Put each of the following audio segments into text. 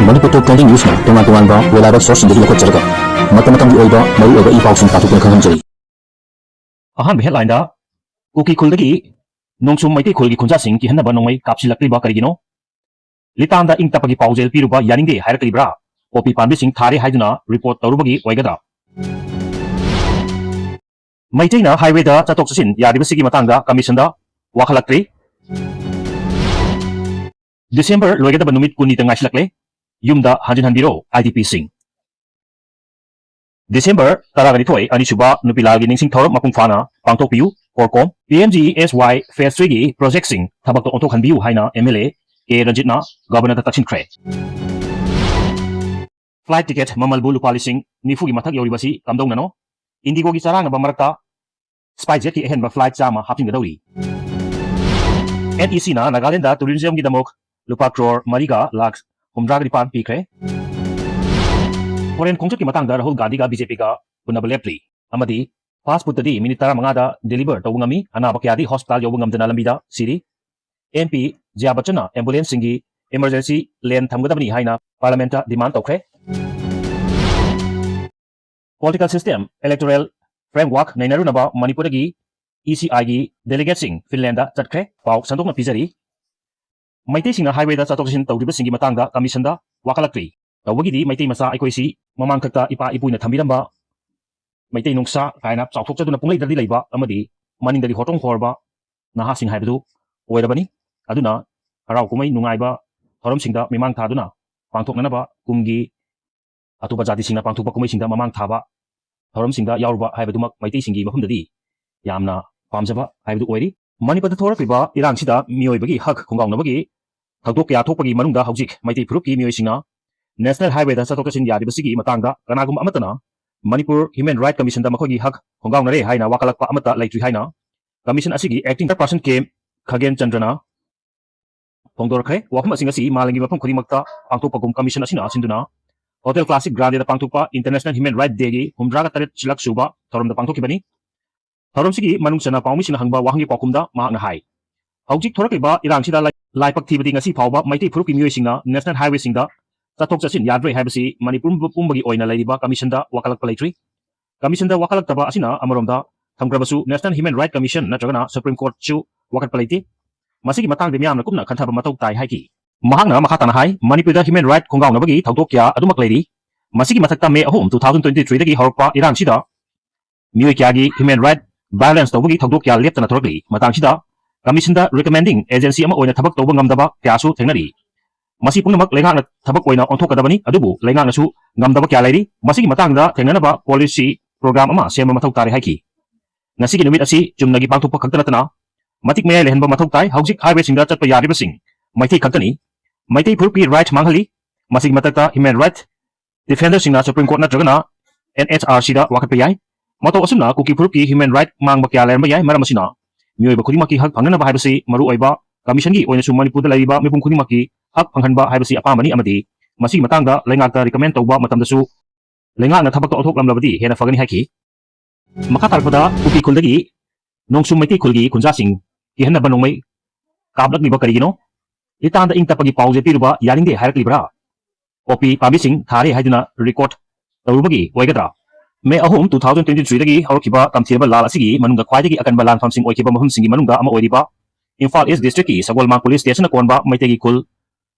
MANIPUR Top 20 News na tungan-tungan ba reliable source hindi ko charga matamatang oiba maru oiba ipaw sing tatuk kan jari ahan headline da kuki kuldagi nongsum maiti kulgi khunja sing ki hanaba nongmai kapsilakli ba karigino litanda ing tapagi paujel piruba yaningde hairakle bra opi panbi sing thare haiduna report tawrubagi oigada maitaina highway da chatok chasin yaribasigi matangda commission da wakhalakri December loigada banumit kuni tanga silakle yumda hanjin hanbiro IDP sing December taragani thoi ani suba nupilagi ningsing thor mapung fana pangtok piu korkom PMGSY phase 3 gi project sing thabak to ontok hanbiu haina MLA A Ranjit na governor ta taksin khre flight ticket mamal bulu palising nifu gi mathak yori basi kamdong nano indigo gi charang ba marakta SpiceJet ki ehenba flight chama haping gadawi NEC Na Nagaland da tourism gi damok lupa crore mariga lakhs humdrag ripan pikre foreign khongchak ki matang da Rahul Gandhi ga BJP ga punaba lepli amadi passport di minute 15 da deliver to ngami anaba kya di hospital yobu ngamdana lambida siri MP Jia Bachana ambulance singi emergency lane thamgadabni haina parliament demand tokre political system electoral framework nainarunaba Manipur gi ECI gi delegate sing Finland da chatkre pau sandokna pizari maitei singna highway da chatoksin tawriba singi matangda commission da wakalakri tawagi di maitei masa aikoisi mamang khakta ipa ipuina thambiramba maitei nungsa kaina chawthok chaduna punglei dadi leiba amadi maning dadi hotong khorba naha sing haibdu oirabani aduna harau kumai nungaiba thorom singda mimang thaduna pangthoknanaba kumgi atuba jati singna pangthokpa kumai singda mamang thaba thorom singda yaurba haibadumak maitei singi mafumdadi yamna pamjaba haibdu oiri Manipur da thorakriba irang sida mioibagi hak khongawnabagi thakdok kya thokpagi manungda haujik maitei phurupki mioisingna national highway da chatoksin yaribasigi matangda kanagum amatana Manipur Human Right Commission da makhogi hak khongawnare haina wakalakpa amata leitri haina commission asigi acting person ke Khagen Chandrana Pongdorkhe wakam asing asi malangi mapam khodimakta pangthokpagum commission asina sinduna Hotel Classic Grande da pangthokpa International Human Right Day gi humdraga taret chilak suba thorom da pangthokibani thorom sigi manung chana pawmi sina hangba wahangi pakumda mahakna hai haujik thorakliba irang sida laipak thibadi ngasi phawba maitei phurupki miyoi singna national highway singda chathok chasin yadre haibasi Manipur pumbagi oina leiriba commission da wakalak palaitri commission da wakalak taba asina amoromda thamgrabasu National Human Right Commission natragana Supreme Court chu wakat palaiti masigi matang de miyamna kumna khanthaba matou tai haiki mahakna makhatana hai Manipur da human right khongawnabagi thawdok kya adumak leiri masigi mathakta May 3 2023 dagi horpa irang sida miyoi kyagi human right violence tawbagi thawdok kya leptana thorakli matang sida commission da recommending agency ama oina thabak tawba ngamdaba kyasu thengnari masi pungnamak lengakna thabak oina onthokadabani adubu lengakna su ngamdaba kya leiri masigi matangda thengnanaba policy program ama sema mathau tare haiki ngasigi numit asi chumnagi pangthokpa khaktanatana matik mayai lehenba mathau tai haujik highway singda chatpa yaribasing maithei khaktani maithei phurupki right manghali masigi matakta human right defender singna Supreme Court natragana NHRC da wakatpa yai mato asumna kuki phurupki human right mangba kya lerma yai maram asina mioiba khudimaki hak phangnaba haibasi maru oiba commission gi oina su Manipur da laiba mipum khudimaki hak phanghanba haibasi apamani amadi masigi matangda lengakta recommend tawba matamdasu lengakna thabakta othoklamlabadi hena fagani haiki makatarpada kuki kuldagi nongsum maitei kulgi khunjasing ki hanaba nongmai kablakliba karigino litanda ing tapagi pause piruba yaningde hairakle bra opi pabising thare haiduna record tawrubagi oigadra May 3 2023 dagi hawkiba tamthirba lal asigi manungda khwaidagi akanba lanfamsing oikiba mahumsingi manungda ama oiriba Imphal East District ki Sagolmang Police Station akonba maitegi kul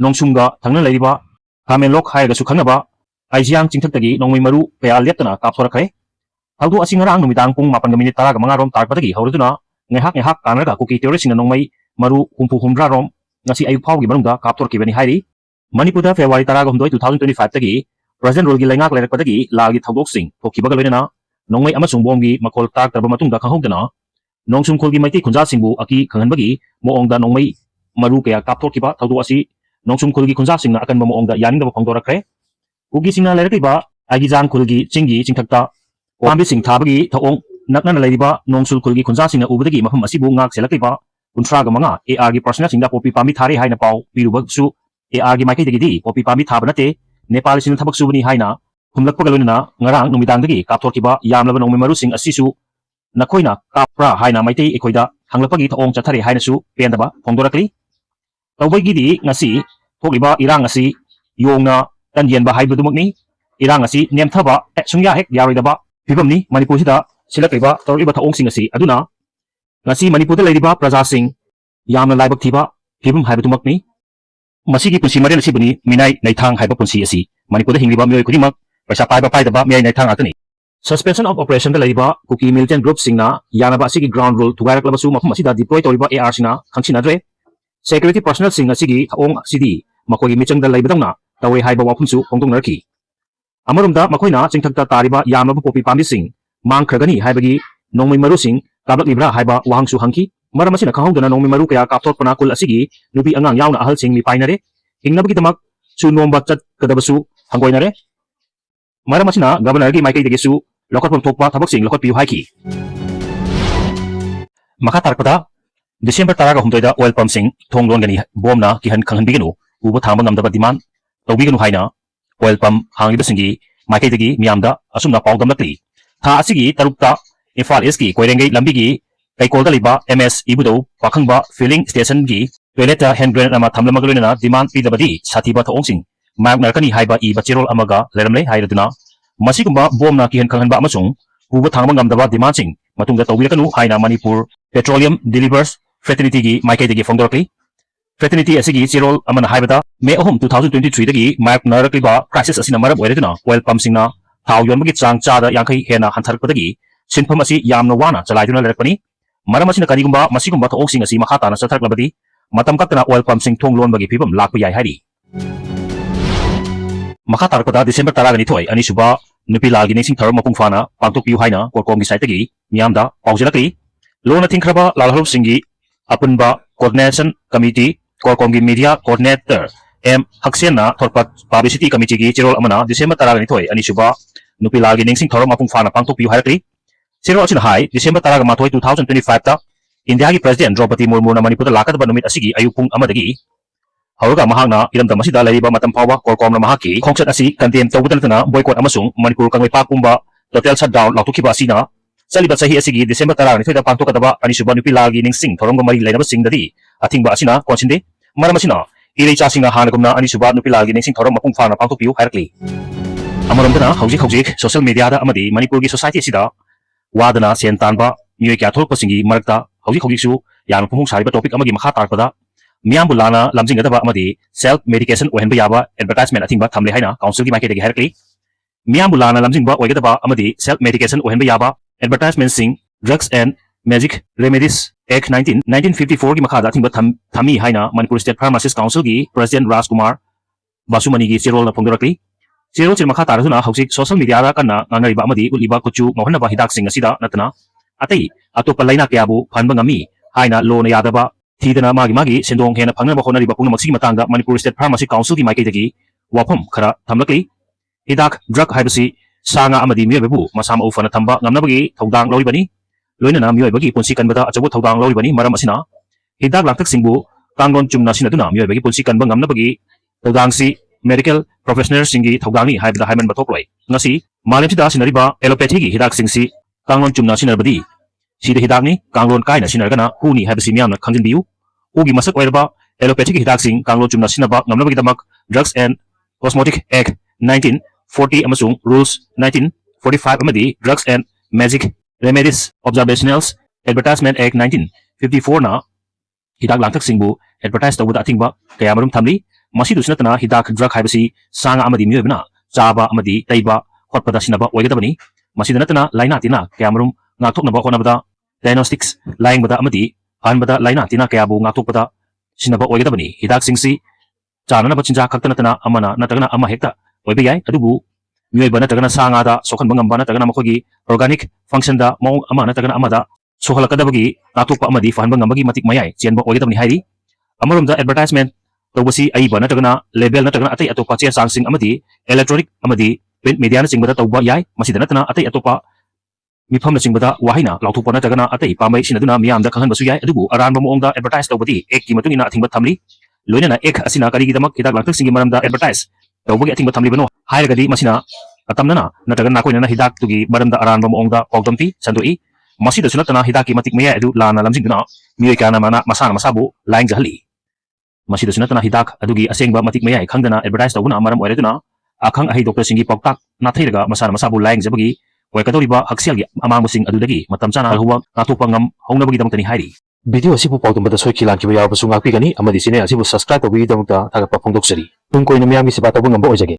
nongsumga thangna leiriba Kamenlok hairaga su khangnaba Aijiang chingthaktagi nongmai maru kaya leptana kapthorakre hawdu asingarang numidang pung 8:10 rom tarpadagi hawruduna ngehak kanraga kuki terroristinga nongmai maru humra rom ngasi ayuk phawgi manungda kapthorkibani hairi Manipur da February 10 2025 dagi President Rule gi lengak lerakpadagi lagi thawdoksing thokibaga loinana nongmai amasung bomgi makol tak tarba matungda khanghodana nongsum kholgi maitei khunja singbu aki khanghanbagi moongda nongmai maru kaya kapthorkiba thawdo asi nongsum kholgi khunja singna akanba moongda yaningda phangdorakre ugi singna lerakliba agi jang kholgi chingi chingthakta Hornbill sing thabagi thawong nakna leiriba nongsul kholgi khunja singna ubadagi mafam asibu ngak selakliba 35 AR gi personal singda popi pami thari haina pau pirubaksu AR gi maikei dagi di popi pami thabanate Nepal sing thabak subani haina humlakpaga loinana ngarang numidangdagi kapthorkiba yamlaba nongmai marusing asisu nakoina kapra haina maitei ekoida hanglapagi thawong chathare haina su pendaba phongdorakli tawbaigi di ngasi thokliba irang asi yongna tan yen ba haibadumagni irang asi nemthaba sungya hek yaroidaba phibamni manipur sida silakriba tawriba thaong sing asi aduna ngasi manipur da leiriba praja sing yamna laibak thiba phibam haibadumakni masigi punsi maren asibuni minai naithang haiba punsi asi manipur da hingliba mioi kudimak paisa paiba paidaba miai naithang atani suspension of operation da leiriba kuki militant group singna yanaba asigi ground rule thugairaklebasu mafum asida deploy tawriba AR sina khangsinadre security personnel sing asigi thaong asidi makogi michangda leibadangna tawe haiba wafumsu hongdongnarki amarumda makoina chingthakta tariba yamnaba popi pambi mangkhragani haibagi nongmai maru sing kablak haiba wahangsu hangki maramasina khangdona nongmai maru kaya kapthotpana kul asigi nubi angang yauna ahal sing mi painare hingnabagi tamak chu nomba chat kadabasu hangoinare maramasina governor gi maikai degesu lokatpam thokpa thabak sing lokatpiu haiki makha tarpada December taraga humtoida oil pump sing thonglon gani bomna kihan khanghanbiganu uba thamba ngamdaba demand tawbiganu haina oil pump hanglibasingi maikai degi miamda asumna pawdamlakli tha asigi tarukta Imphal East ki koirengei lambigi kaikolda liba MS ibudau pakhangba filling station gi toilet hand grenade ama thamlamagalena demand pidabadi sathiba thaongsing mayak narkani haiba i bachirol amaga leramle hairaduna masigumba bomna kihan khanghanba amasung uba thangba ngamdaba demand sing matungda tawbirakanu haina Manipur Petroleum Delivers Fraternity gi maikai degi fongdorkli Fraternity asigi chirol amana haibada May 2023 dagi mayak narakliba crisis asina maram oiraduna oil pump singna thau yonbagi chang chada yankai hena hantarpadagi sinpham asi yamna wana chalaiduna lerakpani maram asina karigumba masigumba thaongsing asi makha tana satharklabadi matam kaktana oil pump sing thonglonbagi phibam lakpa yai hairi makha tarpada December 12 ani suba nupi lalgi ningsing tharam mapung fana pangtokpiu haina korkomgi saitagi miyamda paujelakli lona thingkhraba lalharup singi apunba coordination committee korkomgi media coordinator M Haksena thorpat publicity committee gi chirol amana December 12 ani suba nupi lalgi ningsing tharam mapung fana pangtokpiu haikli chirol achina hai December 12 2025 ta India gi president Draupadi Murmu na Manipur lakadaba numit asigi ayupung amadagi hauruga mahangna iramda masida laiba matam phawa korkomna mahaki khongchat asi condemn tawbudanatana boycott amasung Manipur kangwei pakumba total shutdown lautukhiba asina chaliba sahi asigi December 12 da pangtokadaba ani suba nupi lagi ningsing thoromga mari lainaba singdadi athingba asina konsinde maramasina irei chasingna hanagumna ani suba nupi lagi ningsing thorom mapung phana pangtokpiu hairakli amaromdana hojik social media da amadi Manipur gi society sida wadana sen tanba mioi kya thorpasingi marakta hojik su yan phumung sariba topic amagi makha tarpada miyam bulana lamjingadaba amadi self medication ohenba yaba advertisement athingba thamle haina council gi maike degi hairakli miyam bulana lamjingba oigadaba amadi self medication ohenba yaba advertisement sing drugs and magic remedies Act 1954 gi makhada thingba thami haina Manipur State Pharmacist Council gi President Rajkumar Basumani gi chirol na phongdorakli chirol chir makha tarasuna hojik social media ra kana ngangariba amadi uliba kuchu ngahonaba hidak sing asida natana atai atopa laina kyabu phanba ngami haina lo na yadaba thidana magi sendong hena phangnaba honariba pungnamak sigi matangda Manipur State Pharmacy Council gi maike degi wafam khara thamlakli hidak drug haibasi sanga amadi miyobebu masama ufana thamba ngamnabagi thodang loribani loinana miyoibagi punsi kanbada achabu thodang loribani maram asina hidak laktak singbu kanglon chumna sinaduna miyoibagi punsi kanba ngamnabagi thodangsi medical professionals singi thodangni haibada haiman bathokloi ngasi malemsida sinariba allopathy gi hidak singsi kanglon chumna sinarbadi sida hidakni kanglon kaina sinargana huni haibasi miyamna khangjinbiu ugi masak oirba allopathy gi hidak sing kanglon chumna sinaba ngamnabagi damak Drugs and Cosmetic Act 1940 amasung Rules 1945 amadi Drugs and Magic Remedies Observationals Advertisement Act 1954 na hidak langtak singbu advertise tawda athingba kaya marum thamli masidu sinatana hidak drug haibasi sanga amadi miyoibna chaba amadi taiba khotpada sinaba oigadabani masida natana laina tina kaya marum ngakthoknaba honabada diagnostics laingbada amadi hanbada laina tina kaya bu ngakthokpada sinaba oigadabani hidak singsi chananaba chinja khaktanatana amana natagana ama hekta oiba yai adubu miyoiba natagana sanga da sokhan bangamba natagana makogi organic function da mong ama natagana amada sohalakadabagi ngakthokpa amadi fahanba ngambagi matik mayai chenba oigadabani hairi amaromda advertisement tawbasi aiba natagana label natagana atai atopa che sangsing amadi electronic amadi print media na singbada tawba yai masida natana atai atopa mifam na singbada wahina lauthokpa natagana atai pamai sinaduna miyamda khanghanbasu yai adubu aranba moongda advertise tawbadi ek ki matungina athingba thamli loinana ek asina karigidamak hidak langtak singi maramda advertise tawbagi athingba thamlibano hairagadi masina atamnana natagana nakoinana hidak tugi maramda aranba moongda pawdampi sandoi masida sunatana hidaki matik maya edu lana lamjingduna miyoi kana mana masana masabu laing jahali masida sunatana hidak adugi asengba matik maya khangdana advertise tawbuna maram oireduna ꯑꯈꯪ ꯑꯍꯩ ꯗꯣꯛꯇꯔꯁꯤꯡꯒꯤ ꯄꯥꯎꯇꯥꯛ ꯅꯥꯊꯩꯔꯒ ꯃꯁꯥꯅ ꯃꯁꯥꯕꯨ ꯂꯥꯌꯦꯡꯖꯕꯒꯤ ꯑꯣꯏꯒꯗꯧꯔꯤꯕ ꯍꯛꯁꯦꯜꯒꯤ ꯑꯃꯥꯡꯕꯁꯤꯡ ꯑꯗꯨꯗꯒꯤ ꯃꯇꯝ ꯆꯥꯅ ꯉꯥꯛꯊꯣꯛꯄ ꯉꯝꯍꯧꯅꯕꯒꯤꯗꯃꯛꯇꯅꯤ ꯍꯥꯏꯔꯤ ꯚꯤꯗꯤꯑꯣ ꯑꯁꯤꯕꯨ ꯄꯥꯎꯗꯝꯕꯗ ꯁꯣꯏꯈꯤ ꯂꯥꯟꯈꯤꯕ ꯌꯥꯎꯔꯕꯁꯨ ꯉꯥꯛꯄꯤꯒꯅꯤ ꯑꯃꯗꯤ ꯆꯦꯅꯦꯜ ꯑꯁꯤꯕꯨ ꯁꯕꯁꯀ꯭ꯔꯥꯏꯕ ꯇꯧꯕꯤꯒꯤꯗꯃꯛꯇ ꯊꯥꯒꯠꯄ ꯐꯣꯡꯗꯣꯛꯆꯔꯤ ꯇꯨꯡ ꯀꯣꯏꯅ ꯃꯤꯌꯥꯝꯒꯤ ꯁꯦꯕꯥ ꯇꯧꯕ ꯉꯝꯕ ꯑꯣꯏꯖꯒꯦ